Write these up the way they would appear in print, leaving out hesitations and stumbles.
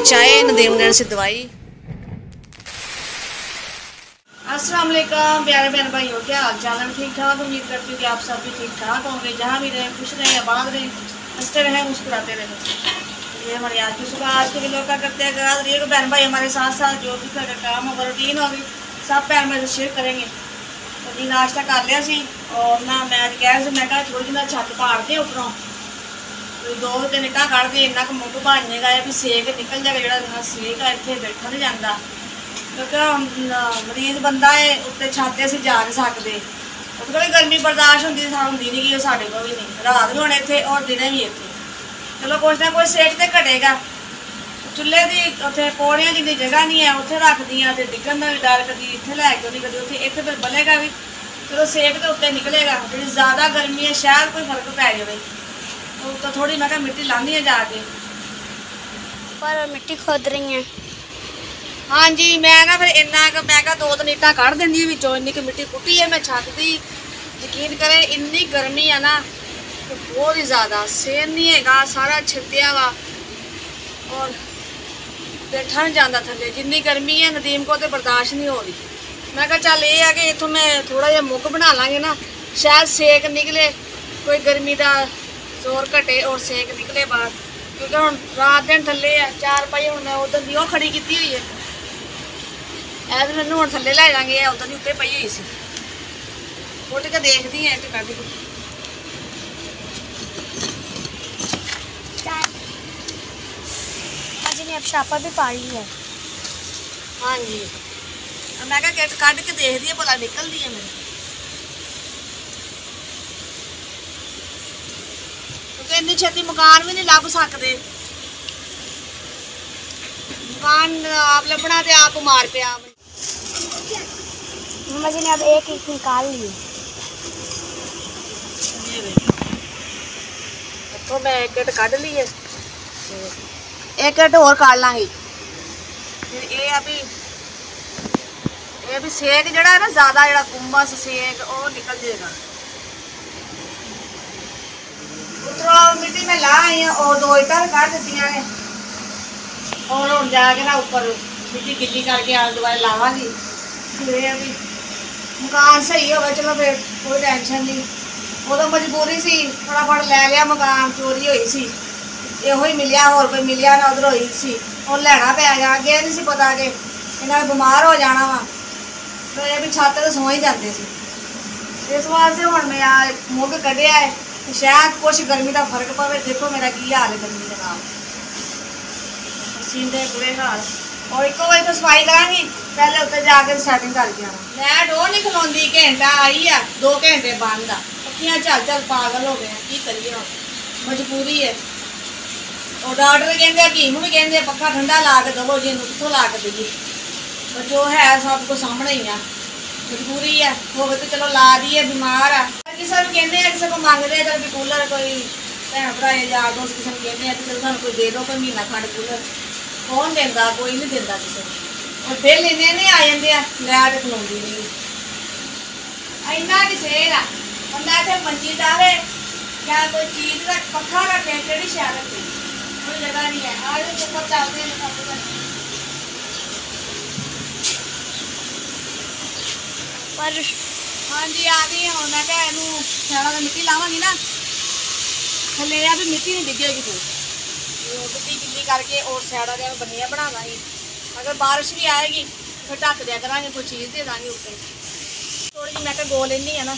चाय, नदीम ने से दवाई। अस्सलाम वालेकुम प्यारे बहन भाइयों, क्या हाल चाल है? ठीक ठाक, उम्मीद करती हूँ कि आप सब भी ठीक ठाक होंगे। जहाँ भी रहें खुश रहें, आबाद रहें, हंसते रहें, मुस्कुराते रहें। ये हमारी आज की सुबह। आज के लोग क्या करते हैं, अगर रही है बहन भाई हमारे साथ साथ जो भी घर का काम होगा, रूटीन होगी, सब बहन भाई शेयर करेंगे। तो जी नाश्ता कर लिया सी और ना मैं कह रही मैं थोड़ी जी ना छत पाड़ते उपरों दो तीन इटा कढ़ के इन्ना मुख बनने भी सेक निकल जाएगा। जो सेक है इतने बैठा नहीं जाता क्योंकि मरीज बंदा है, उत्ते छत असीं जा नहीं सकते। थोड़ी गर्मी बर्दाश्त होंगी होंगी नहीं कि साढ़े को भी नहीं, रात भी होने इतने और दिन भी इतने। चलो कुछ ना कुछ सेक तो घटेगा। चुल्हे की उत्थे पौड़ियां जिन्नी जगह नहीं है उत्थे रख दियाँ तो डिगन का भी डर, कभी इतने लैके नहीं कभी उत्थे इतने फिर बलेगा भी। चलो सेक तो उत्ते निकलेगा। जी ज़्यादा गर्मी है शायद कोई फर्क पै जाए तो थोड़ी मैं मिट्टी लानी है जाके, पर मिट्टी खोद रही है। हाँ जी मैं ना फिर इन्ना मैं दो तीन इट्टा कढ़ देंगी विचों, इन्नी की मिट्टी पुट्टी है मैं छत की। यकीन करें इन्नी गर्मी है ना तो बहुत ही ज़्यादा सेन नहीं है, सारा छिटिया वा और बैठा नहीं जाता थले। जिन्नी गर्मी है नदीम को तो बर्दाश्त नहीं हो रही। मैं कहा चल ये है कि इतों मैं थोड़ा जहा मुख बना लाँगे ना, शायद सेक निकले, कोई गर्मी का जोर घटे और सेक निकले बाहर। क्योंकि हम रात दिन थले है 4 पाई हूँ मैं उधर की खड़ी की हुई है, ऐ तो मैंने हम थले लै जाएंगे, उधर की उत्ते पई हुई सी। उठ के देखती हैं इट कढ़ के। अजी ने अब छापा भी पा ली है। हाँ जी मैं क्या कढ़ के देखती है भला निकलती है मेरे, क्योंकि इन्नी छेती मकान भी नहीं लभ सकते। मकान आप लभना तो आप मार पे आप। मम्मा जी ने अब एक एक निकाल ली। तो मैं एक इट कढ़ ली है, एक इट और काट लाँगी। फिर ये भी सेक जड़ा है ना ज़्यादा जड़ा कुंभस सेक वो निकल जाएगा। उतरों मिट्टी में ला आई है और 2 इटा कढ़ दी ने और हम जाके ना ऊपर मिट्टी गिल्ली करके आले दुआले लावांगी। फिर अभी मकान सही हो गया, चलो फिर कोई टेंशन नहीं। वो तो मजबूरी सी, फटाफट लै लिया मकान, चोरी हुई सी, यो ही मिलिया, होर कोई मिलिया ना, उधर हुई सी और लैना पै गया। अगे नहीं सी पता कि इन्हें बीमार हो जाना वा, तो ये भी छत तो सौ ही जाते सी। इस वास्ते हुण मैं मुग कढ़िया है, शायद कुछ गर्मी का फर्क पवे। देखो मेरा की हाल है गर्मी के नाल, पसीने बुरे हाल। और एक बार तो सफाई करांगी, पहले उत्ते जाके सैटिंग करके आना। मैं डोर नहीं खलोंदी, घंटा आई है 2 घंटे बंद आ, पक्खियां चल पागल हो गए हैं, की करिए हम, मजबूरी है। और डॉक्टर कहते हकीम भी कहते पक्खा ठंडा ला के दवो जी, कितों ला के दीजिए, पर जो है सब कुछ सामने ही है, मजबूरी है। हो तो चलो ला दी है, बीमार है किसी को कहते हैं, किसी को मंगते हैं चल भी कूलर, कोई भैन भरा यार दोस्त किसी को कहते हैं चलो सू कोई दे दो, कोई महीना खंड कूलर, कौन देता, कोई नहीं देता किसी को। और बिल इन्ने नहीं आ जाते हैं, लाइट खलोंदी नहीं इन्ना की सेल आ। बंदा इतने मंजी डाले या कोई चीज़ रख, पक्खा रखे, कि शैल रखे, कोई जगह नहीं है। आज ऊपर चलते हैं पर हाँ जी आ गई हूँ। मैं क्या इनू सैड़ा में मिट्टी लावांगी ना, थले भी मिट्टी नहीं डिगेगी, फिर मिट्टी गिल्ली करके और सैड़ा जब बनिया बना देंगी। अगर बारिश भी आएगी फिर ढक दिया करेंगे, कोई चीज़ दे देंगे ऊपर। थोड़ी जी मैं क्या गो लेनी है ना,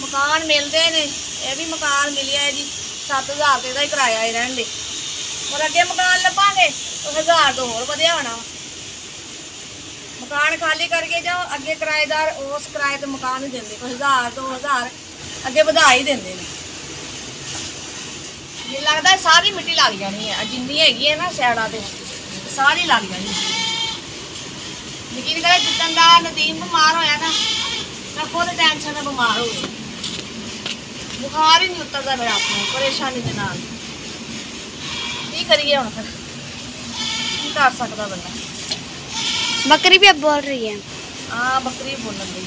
मकान मिलते हैं, ये भी मकान मिलिया है जी 7000 का ही किराया है रहने, और अगे मकान लभांगे तो 1000 तो होर वधिया होना। मकान खाली करके जाओ, अगे किराएदार उस किराए तो मकान ही देंगे, 1000 2000 अगे वधा ही देंगे। ये लगता है सारी मिट्टी लग जानी है, जिन्नी हैगी है ना सैड़ा तो सारी लग जानी। यकीन करें जिदन का नदीम बीमार होया ना, मैं खुद टेंशन में बीमार हो गई, बुखार ही नहीं उतरता मेरा अपने, परेशानी के नाल की करिए हुण, फिर की कर सकता बंदा। बकरी भी अब बोल रही है। हाँ बकरी बोल रही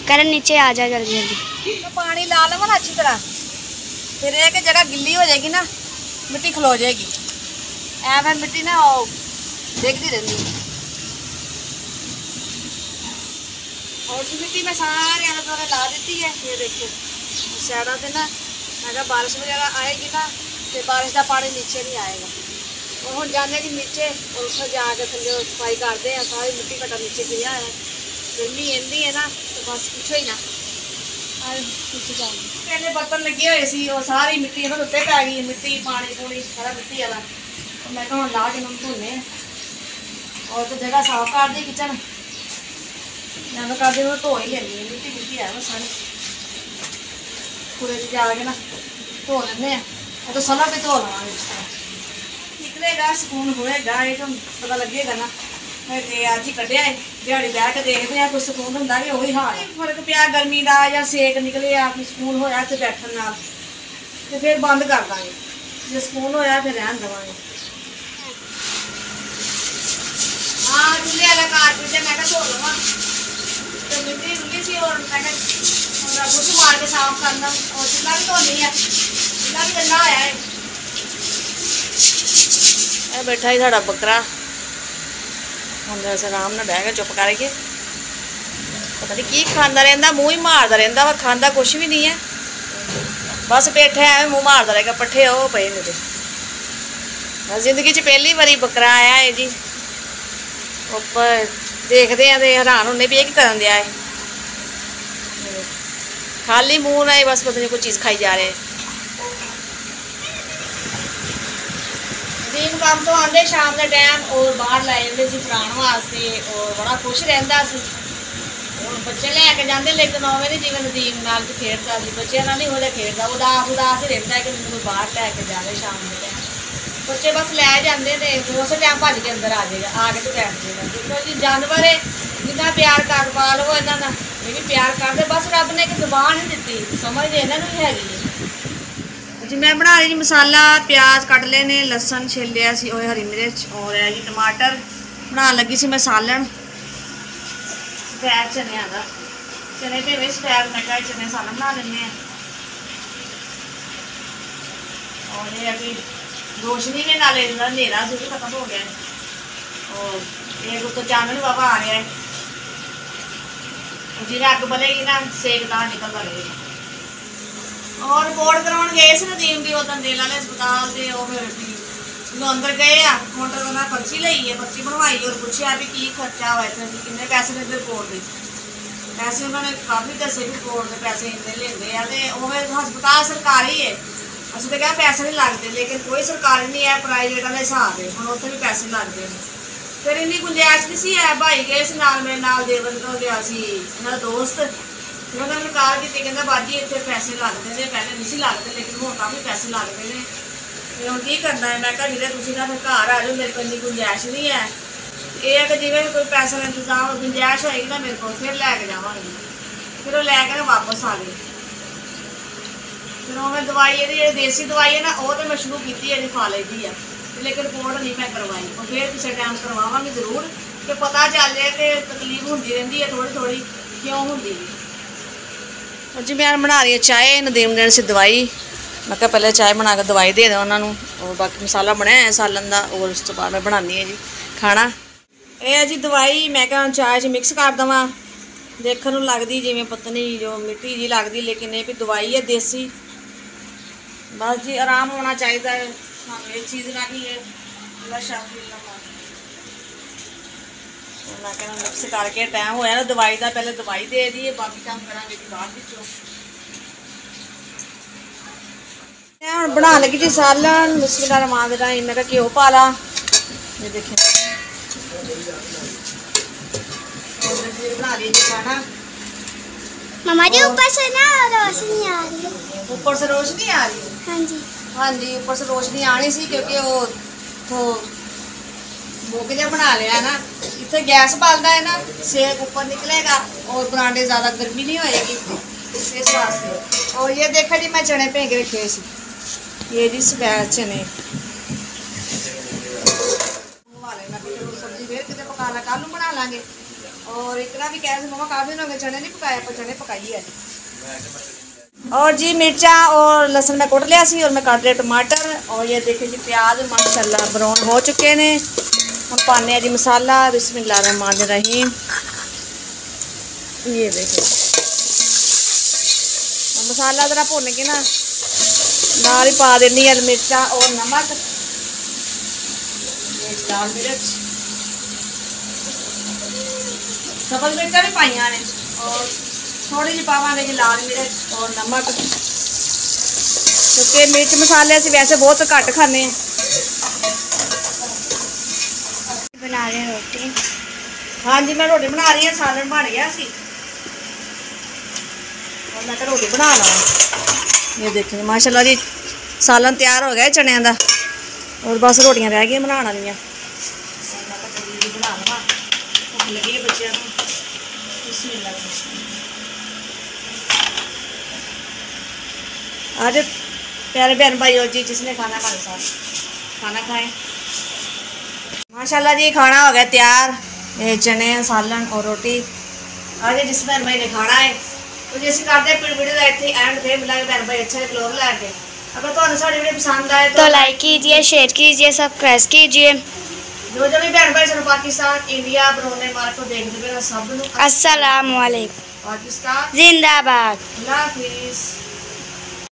करण नीचे आ जा जल्दी जल्दी। तो पानी ला लवा ना अच्छी तरह, फिर एक जगह गिल्ली हो जाएगी ना, मिट्टी खलो जाएगी, फिर मिट्टी ना देखती रहती है। और इस मिट्टी में सारे आले दुआले ला देती है। ये देखिए साइडों से ना, अगर बारिश वगैरह आएगी ना तो बारिश का पानी नीचे नहीं आएगा। और हम जाने की नीचे और उधर जाके थले सफाई करते हैं, सारी मिट्टी कटा नीचे गिरा है। गर्मी इन्नी है ना तो बस पूछो ही ना। पहले बर्तन लगे हुए सी, और सारी मिट्टी ना उत्ते पै गई, मिट्टी पानी पूनी सारा मिट्टी वाला। तो मैं कहा ला के हम धोने और तो जगह साफ कर दी किचन, मैं कर दी धो ही लेनी, मिट्टी मिट्टी है ना सारी, पूरे जाके ना धो लेने। तो सला भी धो लवांगे, निकलेगा सुकून होएगा, ये तो पता लगेगा ना। अज ही कढ़िया है, दिहाड़ी बह के देखते हैं कुछ सुकून होंगे भी वही हाल है। फर्क पिया गर्मी का या सेक निकले कोई सुकून होया तो बैठन नाल, तो फिर बंद कर देंगे, जो सुकून होया फिर रहन देवांगे। हाँ चूल्हे वाला कारपेट है, मैं धो लवा तो मिट्टी रुली सी, और मैं बुश मार के साफ करना। और चूल्हा भी धोनी है, चूल्हा भी गंदा होया है। बैठा ही साड़ा बकरा अंदर से आराम ना बह के चुप करके, पता नहीं की खांदा रहिंदा, मूँह ही मारदा रहिंदा वा, खांदा कुछ भी नहीं है, बस बैठे एवं मूँह मारदा रहेगा। पट्ठे वो पे ने जिंदगी च पहली बारी बकरा आया है जी। उपर देखते हैं तो हैरान होने भी एक करन दिया है, खाली मूँह ना ही बस पता नहीं कोई चीज़ खाई जा रहे हैं। दिन काम तो आते शाम के टाइम और बाहर लै जाते पढ़ाने वास्ते, और बड़ा खुश रहता सी। बच्चे लैके जाते, लेकिन उमें नहीं जिवें नदीम नाल भी खेडता सी, बच्चों नाल नहीं हो खेडता, उदास उदास ही रहता है कि मैं बाहर लैके जाए शाम के टाइम। बच्चे बस लै जाते तो उस टाइम भज के अंदर आ जाएगा, आके तो बैठ जाएगा। देखो जी जानवर है, जिन्ना प्यार कर पा लो इन्हों ये भी प्यार करते, बस रब ने एक जबान नहीं दी, समझ इन्हों भी हैगी है। जी मैं बना रही जी मसाला, प्याज कट लेने, लसन छिल लिया सी, और हरी मिर्च, और है जी टमाटर। बना लगी सी मैं सालन सफेद चने का, चने पे भी सफेद, मैं कहा चने सालन बना लेने। और ये अभी रोशनी भी नाले अंधेरा से भी खत्म हो गया है, और एक तो चानन बाबा आ रहा है, जिन्हें अग बलेगी ना सेक दार निकलता रहेगा। और रिपोर्ट कराने गए थे नदीम की उदन दिल वाले अस्पताल से, और फिर जो अंदर गए आ काउंटर का पर्ची ली है, पर्ची बनवाई और पूछा भी की खर्चा हुआ इतने, किन्ने पैसे लेते रिपोर्ट के। पैसे उन्होंने काफ़ी दसे भी रिपोर्ट के पैसे इन्ने लेंदे आ, ते हस्पताल सरकारी है, असं तो क्या पैसे नहीं लगते, लेकिन कोई सरकारी नहीं है, प्राइवेट वाले हिसाब है, हम उत्थे भी पैसे लगते हैं। फिर इन्नी गुंजाइश नहीं सी है, भाई गए सी नाल, मेरे नाल देवन तो गया सी इन्हां दा दोस्त, फिर उन्होंने कार की कहते बाजी इतने पैसे लगते हैं, पहले नहीं लगते लेकिन हुण काफ़ी पैसे लगते हैं। फिर हम की करना है, मैं कहा जिले तुम ना फिर घर आ जाओ, मेरे को इन्नी गुंजाइश नहीं है। ये है कि जिवें कोई पैसे का इंतजाम गुंजाइश होएगी ना मेरे को, फिर लैके जावांगी। फिर वो लैके ना वापस आ गए। फिर मैं दवाई ये देसी दवाई है ना, वो तो मैं शुरू की है, खा ली है, लेकिन रिपोर्ट नहीं मैं करवाई, और फिर किसी टाइम करवावांगी जरूर, कि पता चल जाए कि तकलीफ होती रहती है थोड़ी थोड़ी क्यों होती है। जी मैं बना रही है चाय, नदीम देने से दवाई, मैं क्या पहले चाय बना के दवाई दे दें उन्होंने, और बाकी मसाला बनाया है सालन का, और उस तो बाद मैं बनानी है जी खाना। ये है जी दवाई, मैं क्या चाय च मिक्स कर देव, देखने में लगती जिमें पत्नी जो मिट्टी जी लगती, लेकिन ये भी दवाई है देसी। बस जी आराम होना चाहिए सानू इस चीज़ का ही है, मैं कहना मिक्स करके टाइम होया ना दवाई का, पहले दवाई दे दी, बाकी काम करांगे जी बाद विचों। मैं हुण बना लगी जी सालन, बिस्मिल्लाह रहमान रहीम, मैं कहा घ्यो पा ला, ये देखिए बना ली जी खाना। मम्मा जी ऊपर से ना रोशनी आ रही है, ऊपर से रोशनी आ रही है? हाँ जी हाँ जी ऊपर से रोशनी आनी सी, क्योंकि वो तो मुग जहा बना लिया है ना, इतने गैस बालता है ना, सेक ऊपर निकलेगा और बरांडे ज़्यादा गर्मी नहीं होएगी इस वास्ते। और ये देखा जी मैं चने भेंग रखे सी, ये जी सफेद चने सब्जी फिर कितने पकाना, कल बना लाँगे। और इतना भी कह मम्मा काफ़ी दिन हो गए चने नहीं पकाए, पर चने पकाइए। और जी मिर्चा और लहसुन मैं कुट लिया सी और मैं काट लिया टमाटर और ये देखिए जी प्याज माशाल्लाह ब्राउन हो चुके ने। हम पाने जी मसाला बिस्मिल्लाहिर्रहमानिर्रहीम। ये देखिए मसाला ज़रा भुन के ना नाल ही पा देनी है मिर्चा और नमक, लाल मिर्च, सब्ज़ मिर्चा भी पाइया ने और थोड़ी जी पावांगे जी लाल मिर्च और नमक, क्योंकि मिर्च मसाले असीं वैसे बहुत घट खाने। बना रहे रोटी। हाँ जी मैं रोटी बना रही हूँ, सालन बन गया सी और मैं रोटी बना ला। ये देखिए माशाल्लाह जी सालन तैयार हो गया चने का और बस रोटियां रह गई बनाने वाली। बना लवा भुख लगी है बच्चों को। आज प्यारे बहन भाइयों जी जिसने खाना हमारे साथ खाना खाए। माशाल्लाह जी खाना हो गया तैयार। ये चने सालन और रोटी आज जिस बहन भाई ने खाना है तो जैसे करते हैं वीडियो का इतने एंड थे मिला बहन भाई अच्छा ब्लॉग लैके। अगर तो साड़ी वीडियो पसंद आए तो लाइक कीजिए, शेयर कीजिए, सब्सक्राइब कीजिए। जो भी बहन भाई सर पाकिस्तान इंडिया बरोने मार्ग को देखते हुए सब अस्सलाम वालेकुम। पाकिस्तान जिंदाबाद। अल्लाह हाफिज़।